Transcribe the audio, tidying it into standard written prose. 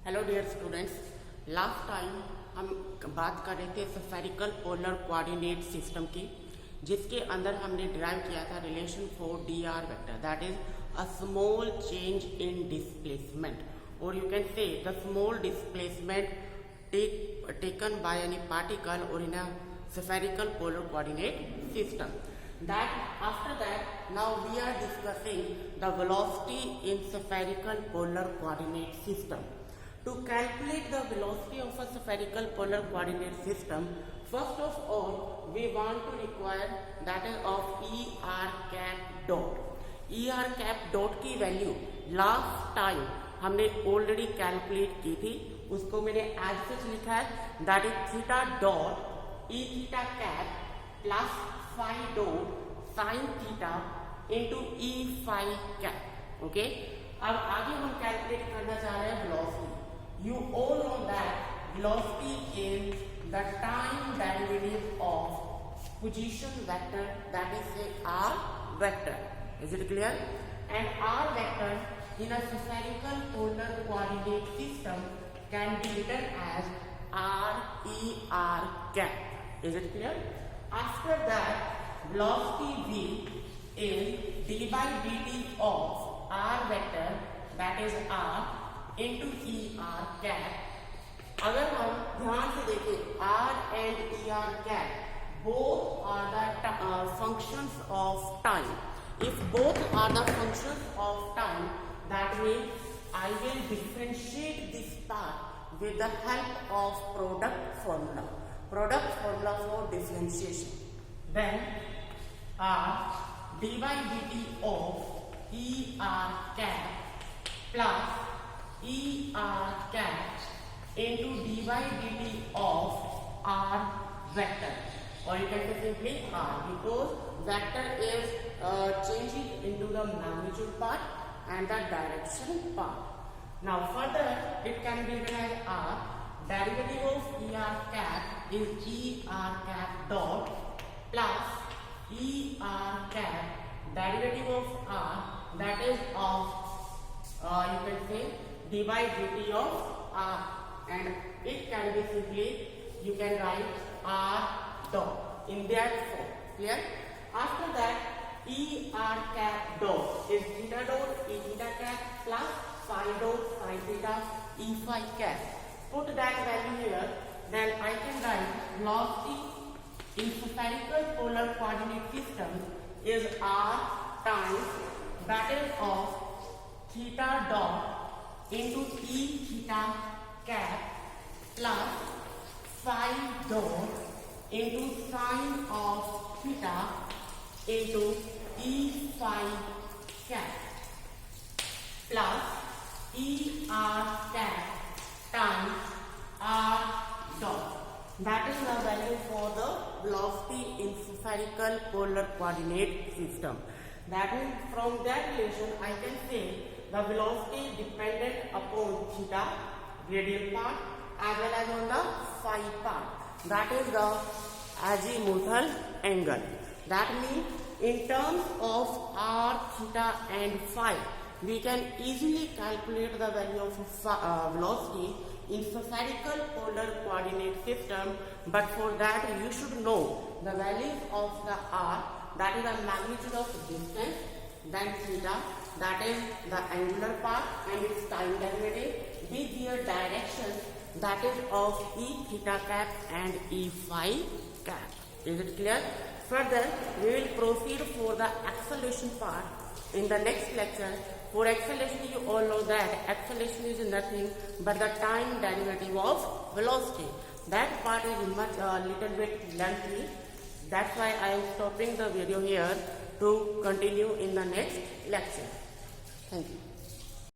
Hello dear students, last time हम बात कर रहे थे स्फेरिकल पोलर कोऑर्डिनेट सिस्टम की, जिसके अंदर हमने डिराइव किया था relation for D R vector, that is a small change in displacement, और you can say the small displacement taken by any particle or in a spherical polar coordinate system. That after that, now we are discussing the velocity in spherical polar coordinate system. To calculate the velocity of a spherical polar coordinate system, first of all we want to require that is of er cap dot. er cap dot की value last time हमने already calculate की थी, उसको मैंने as such लिखा है, that is theta dot E theta cap plus phi dot sine theta into E phi cap. Okay, अब आगे हम कैलकुलेट करना चाह रहे हैं velocity. You all know that velocity is the time derivative of position vector, that is say R vector. Is it clear? And R vector in a spherical polar coordinate system can be written as r cap. Is it clear? After that, velocity v is d by dt of r vector, that is r into er cap. अगर हम ध्यान से देखें, r and er cap both are the functions of time. If both are the functions of time, that means I will differentiate this part with the help of product formula. Product formula for differentiation. Then r d by dt of er cap plus er cap into d by dt of r vector, or you can say simply r, because vector is changing into the magnitude part and the direction part. Now further it can be written as r, derivative of er cap is er cap dot plus er cap derivative of r, that is of you can say d by dt of r, and it can be simply, you can write r dot in that form. Clear? After that, er cap dot is theta dot e theta cap plus phi dot phi theta e phi cap. Put that value here, then I can write velocity in spherical polar coordinate system is r times, that is of theta dot into e theta cap plus phi dot into sine of theta into e phi cap plus er cap times r dot. That is the value for the velocity in spherical polar coordinate system. That means from that relation I can say the velocity dependent upon theta, radial part, as well as on the phi part. That is the azimuthal angle. That means in terms of r, theta and phi, we can easily calculate the value of velocity in spherical polar coordinate system. But for that you should know the values of the r, that is the magnitude of distance, then theta, that is the angular part and its time derivative, with their direction, that is of e theta cap and e phi cap. Is it clear? Further, we will proceed for the acceleration part in the next lecture. For acceleration, you all know that acceleration is nothing but the time derivative of velocity. That part is much little bit lengthy. That's why I am stopping the video here to continue in the next lecture. Thank you.